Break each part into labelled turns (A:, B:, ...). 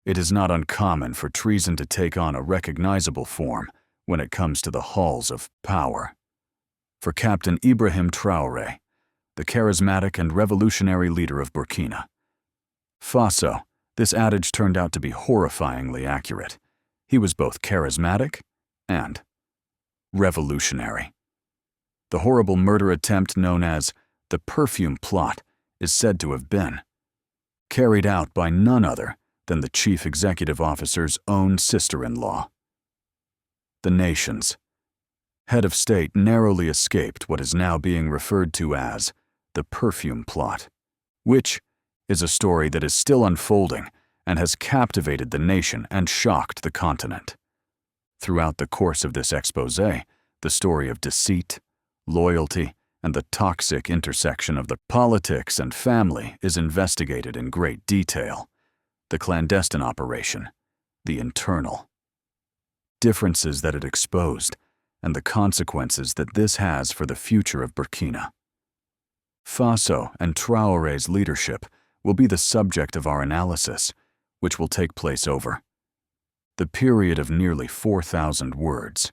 A: It is not uncommon for treason to take on a recognizable form when it comes to the halls of power. For Captain Ibrahim Traoré, the charismatic and revolutionary leader of Burkina Faso, this adage turned out to be horrifyingly accurate. He was both charismatic and revolutionary. The horrible murder attempt known as the Perfume plot is said to have been carried out by none other than the chief executive officer's own sister-in-law. The nation's head of state narrowly escaped what is now being referred to as the Perfume plot, which is a story that is still unfolding and has captivated the nation and shocked the continent. Throughout the course of this exposé, the story of deceit, loyalty, and the toxic intersection of the politics and family is investigated in great detail. The clandestine operation, the internal differences that it exposed, and the consequences that this has for the future of Burkina Faso and Traoré's leadership will be the subject of our analysis, which will take place over the period of nearly 4,000 words.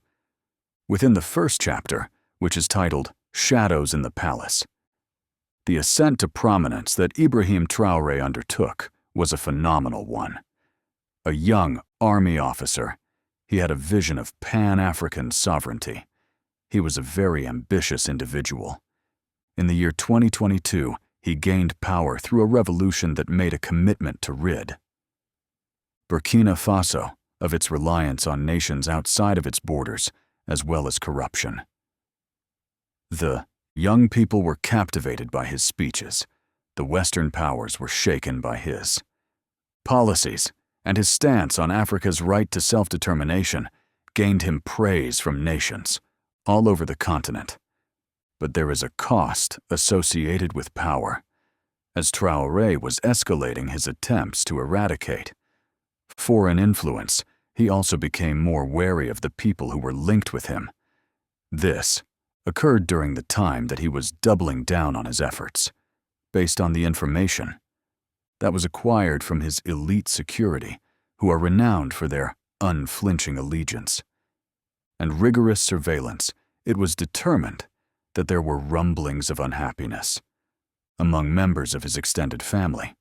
A: Within the first chapter, which is titled Shadows in the Palace, the ascent to prominence that Ibrahim Traoré undertook was a phenomenal one. A young army officer, he had a vision of Pan-African sovereignty. He was a very ambitious individual. In the year 2022, he gained power through a revolution that made a commitment to rid Burkina Faso of its reliance on nations outside of its borders, as well as corruption. The young people were captivated by his speeches. The Western powers were shaken by his policies, and his stance on Africa's right to self-determination gained him praise from nations all over the continent. But there is a cost associated with power, as Traoré was escalating his attempts to eradicate foreign influence. He also became more wary of the people who were linked with him. This occurred during the time that he was doubling down on his efforts, based on the information that was acquired from his elite security, who are renowned for their unflinching allegiance and rigorous surveillance. It was determined that there were rumblings of unhappiness among members of his extended family.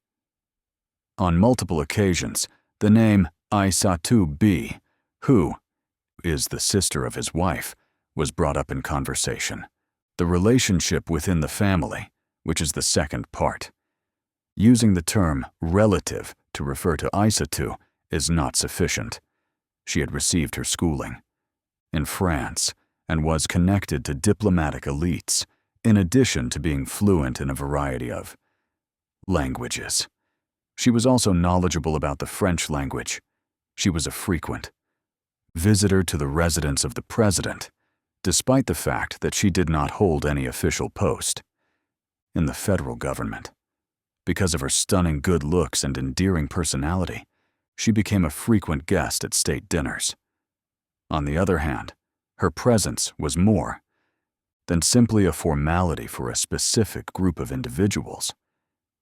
A: On multiple occasions, the name Aissatou B, who is the sister of his wife, was brought up in conversation. The relationship within the family, which is the second part. Using the term relative to refer to Aissatou is not sufficient. She had received her schooling in France and was connected to diplomatic elites, in addition to being fluent in a variety of languages. She was also knowledgeable about the French language. She was a frequent visitor to the residence of the president, despite the fact that she did not hold any official post in the federal government. Because of her stunning good looks and endearing personality, she became a frequent guest at state dinners. On the other hand, her presence was more than simply a formality for a specific group of individuals.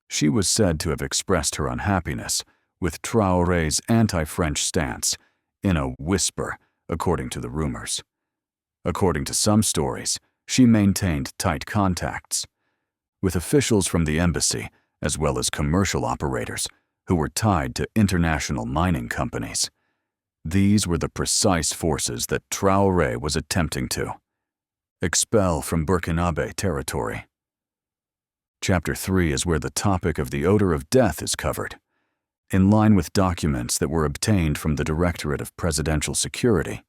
A: She was said to have expressed her unhappiness with Traoré's anti-French stance in a whisper, according to the rumors. According to some stories, she maintained tight contacts with officials from the embassy as well as commercial operators who were tied to international mining companies. These were the precise forces that Traoré was attempting to expel from Burkinabe territory. Chapter 3 is where the topic of the odor of death is covered. In line with documents that were obtained from the Directorate of Presidential Security,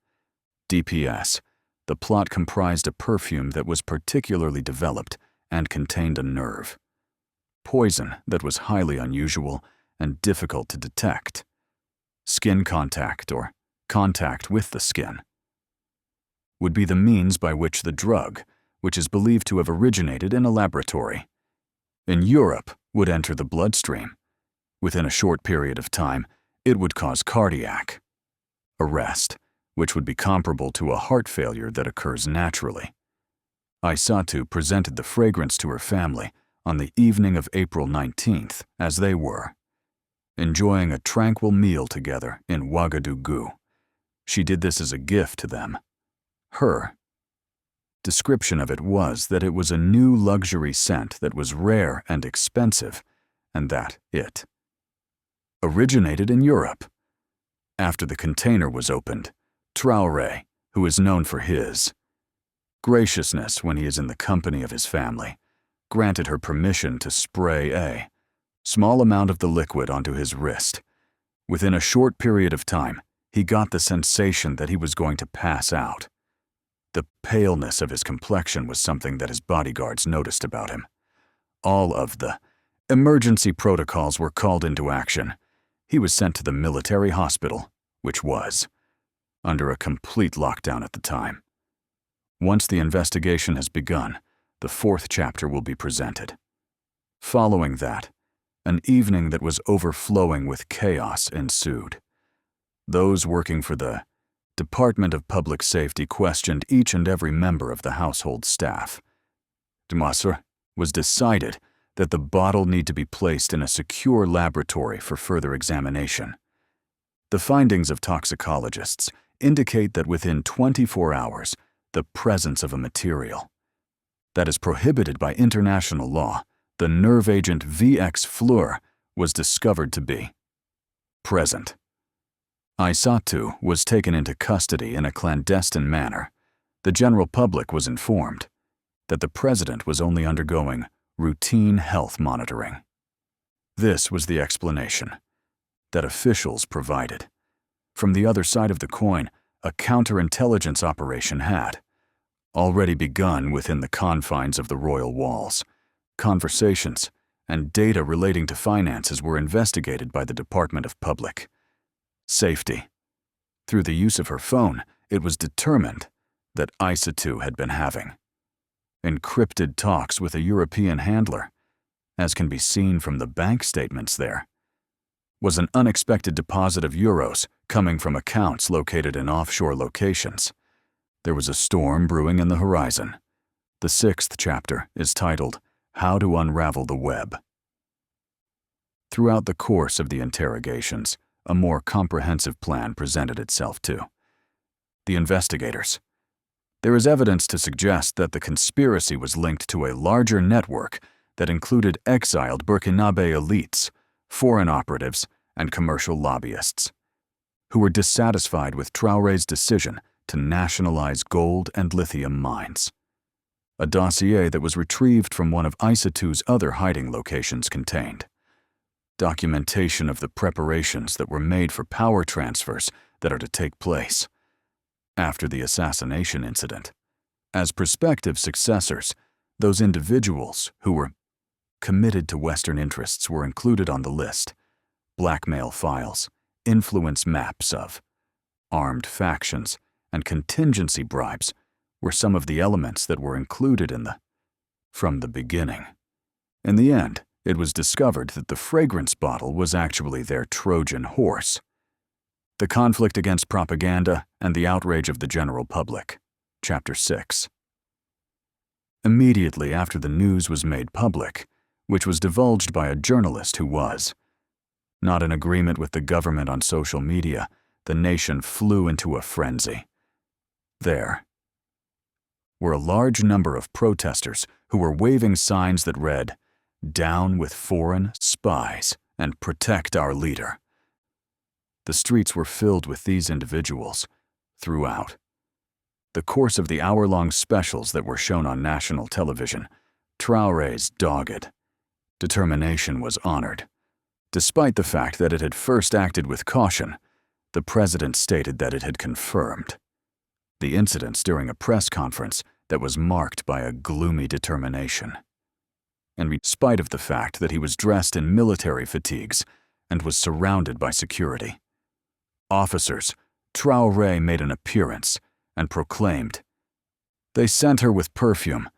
A: DPS, the plot comprised a perfume that was particularly developed and contained a nerve poison that was highly unusual and difficult to detect. Skin contact, or contact with the skin, would be the means by which the drug, which is believed to have originated in a laboratory in Europe, would enter the bloodstream. Within a short period of time, it would cause cardiac arrest, which would be comparable to a heart failure that occurs naturally. Aissatou presented the fragrance to her family on the evening of April 19th, as they were enjoying a tranquil meal together in Ouagadougou. She did this as a gift to them. Her description of it was that it was a new luxury scent that was rare and expensive, and that it originated in Europe. After the container was opened, Traoré, who is known for his graciousness when he is in the company of his family, granted her permission to spray a small amount of the liquid onto his wrist. Within a short period of time, he got the sensation that he was going to pass out. The paleness of his complexion was something that his bodyguards noticed about him. All of the emergency protocols were called into action. He was sent to the military hospital, which was under a complete lockdown at the time. Once the investigation has begun, the fourth chapter will be presented. Following that, an evening that was overflowing with chaos ensued. Those working for the Department of Public Safety questioned each and every member of the household staff. It was decided that the bottle need to be placed in a secure laboratory for further examination. The findings of toxicologists indicate that within 24 hours, the presence of a material that is prohibited by international law, the nerve agent VX fluor, was discovered to be present. Aissatou was taken into custody in a clandestine manner. The general public was informed that the president was only undergoing routine health monitoring. This was the explanation that officials provided. From the other side of the coin, a counterintelligence operation had already begun within the confines of the royal walls. Conversations and data relating to finances were investigated by the Department of Public Safety. Through the use of her phone, it was determined that Aissatou had been having encrypted talks with a European handler. As can be seen from the bank statements, there was an unexpected deposit of euros coming from accounts located in offshore locations. There was a storm brewing in the horizon. The sixth chapter is titled, How to Unravel the Web. Throughout the course of the interrogations, a more comprehensive plan presented itself to the investigators. There is evidence to suggest that the conspiracy was linked to a larger network that included exiled Burkinabe elites, foreign operatives, and commercial lobbyists, who were dissatisfied with Traoré's decision to nationalize gold and lithium mines. A dossier that was retrieved from one of Aissatou's other hiding locations contained documentation of the preparations that were made for power transfers that are to take place after the assassination incident. As prospective successors, those individuals who were committed to Western interests were included on the list. Blackmail files, influence maps of armed factions, and contingency bribes were some of the elements that were included from the beginning. In the end, it was discovered that the fragrance bottle was actually their Trojan horse. The conflict against propaganda and the outrage of the general public. Chapter 6. Immediately after the news was made public, which was divulged by a journalist who was not in agreement with the government on social media, the nation flew into a frenzy. There were a large number of protesters who were waving signs that read, "Down with foreign spies and protect our leader." The streets were filled with these individuals throughout the course of the hour-long specials that were shown on national television. Traoré's dogged determination was honored. Despite the fact that it had first acted with caution, the president stated that it had confirmed the incidents during a press conference that was marked by a gloomy determination. In spite of the fact that he was dressed in military fatigues and was surrounded by security officers, Traoré made an appearance and proclaimed, "They sent her with perfume,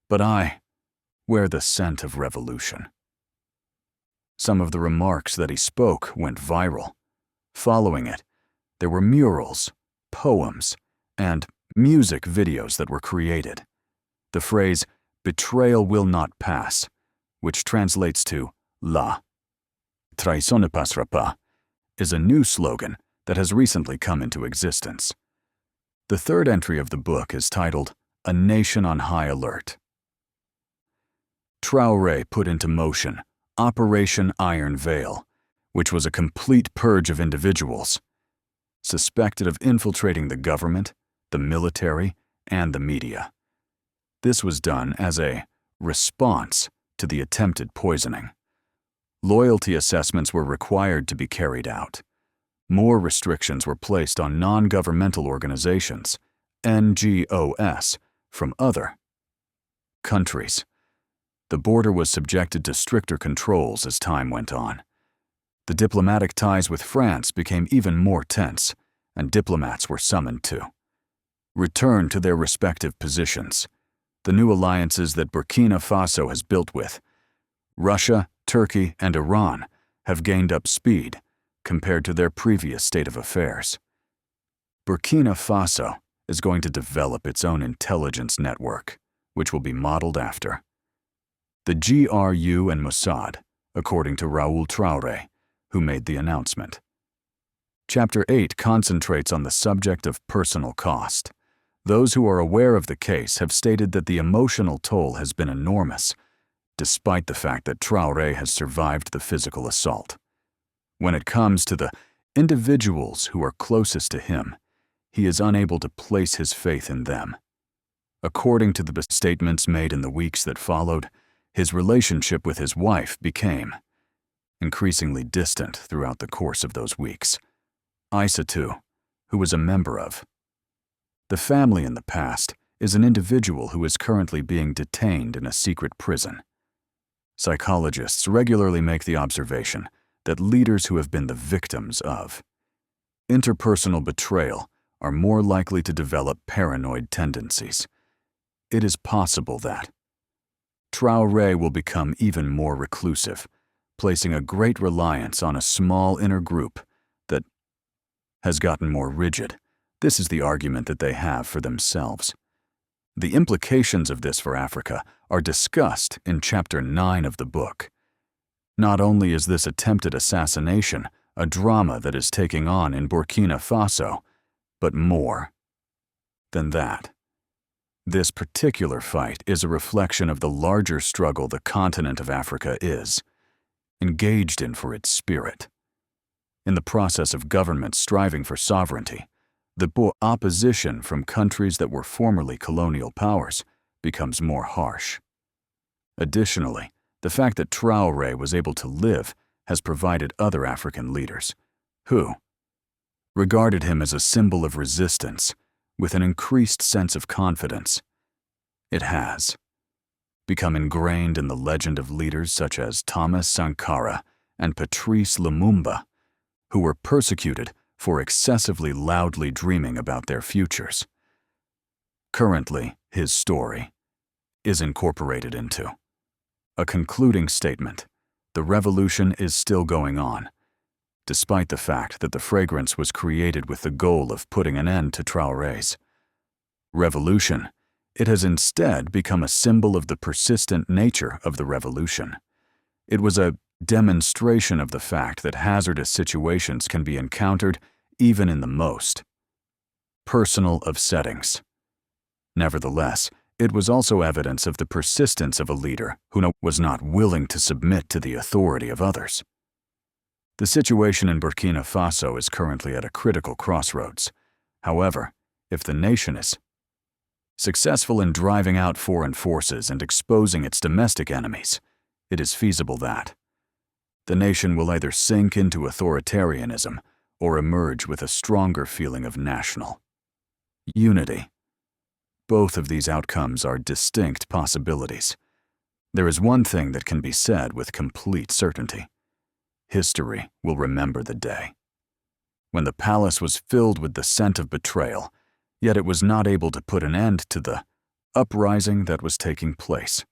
A: but I wear the scent of revolution." Some of the remarks that he spoke went viral. Following it, there were murals, poems, and music videos that were created. The phrase, "betrayal will not pass," which translates to "La trahison ne passera pas, is a new slogan that has recently come into existence. The third entry of the book is titled, A Nation on High Alert. Traoré put into motion Operation Iron Veil, which was a complete purge of individuals suspected of infiltrating the government, the military, and the media. This was done as a response to the attempted poisoning. Loyalty assessments were required to be carried out. More restrictions were placed on non-governmental organizations, NGOs, from other countries. The border was subjected to stricter controls as time went on. The diplomatic ties with France became even more tense, and diplomats were summoned to return to their respective positions. The new alliances that Burkina Faso has built with Russia, Turkey, and Iran have gained up speed compared to their previous state of affairs. Burkina Faso is going to develop its own intelligence network, which will be modeled after the GRU and Mossad, according to Raoul Traoré, who made the announcement. Chapter 8 concentrates on the subject of personal cost. Those who are aware of the case have stated that the emotional toll has been enormous, despite the fact that Traoré has survived the physical assault. When it comes to the individuals who are closest to him, he is unable to place his faith in them. According to the statements made in the weeks that followed, his relationship with his wife became increasingly distant throughout the course of those weeks. Ese too, who was a member of the family in the past, is an individual who is currently being detained in a secret prison. Psychologists regularly make the observation that leaders who have been the victims of interpersonal betrayal are more likely to develop paranoid tendencies. It is possible that Traoré will become even more reclusive, placing a great reliance on a small inner group that has gotten more rigid. This is the argument that they have for themselves. The implications of this for Africa are discussed in Chapter 9 of the book. Not only is this attempted assassination a drama that is taking on in Burkina Faso, but more than that. This particular fight is a reflection of the larger struggle the continent of Africa is engaged in for its spirit. In the process of governments striving for sovereignty, the opposition from countries that were formerly colonial powers becomes more harsh. Additionally, the fact that Traoré was able to live has provided other African leaders who regarded him as a symbol of resistance with an increased sense of confidence. It has become ingrained in the legend of leaders such as Thomas Sankara and Patrice Lumumba, who were persecuted for excessively loudly dreaming about their futures. Currently, his story is incorporated into a concluding statement. The revolution is still going on, despite the fact that the fragrance was created with the goal of putting an end to Traoré's revolution. It has instead become a symbol of the persistent nature of the revolution. It was a demonstration of the fact that hazardous situations can be encountered even in the most personal of settings. Nevertheless, it was also evidence of the persistence of a leader who was not willing to submit to the authority of others. The situation in Burkina Faso is currently at a critical crossroads. However, if the nation is successful in driving out foreign forces and exposing its domestic enemies, it is feasible that the nation will either sink into authoritarianism or emerge with a stronger feeling of national unity. Both of these outcomes are distinct possibilities. There is one thing that can be said with complete certainty. History will remember the day when the palace was filled with the scent of betrayal, yet it was not able to put an end to the uprising that was taking place.